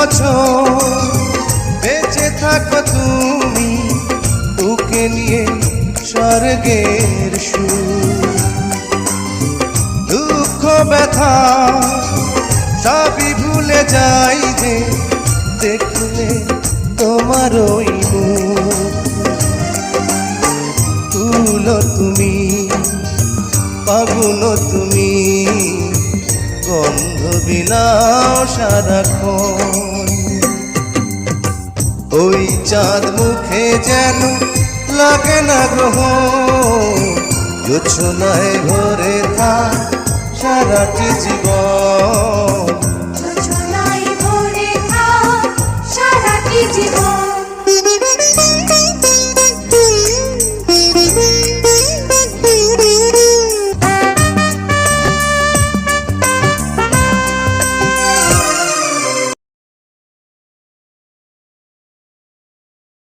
বছর বেঁচে থাকো তুমি, তোকে নিয়ে স্বর্গের সুর। দুঃখ ব্যথা সবই ভুলে যাই যে দেখলে তোমার ওই মুখ। তুলো তুমি, ফাগুন তুমি, গন্ধ বিলাও সারাক্ষণ। ওই চাঁদ মুখে যেন লাগে না গ্রহণ, জোছনায় ভরে থাক সারাটি জীবন।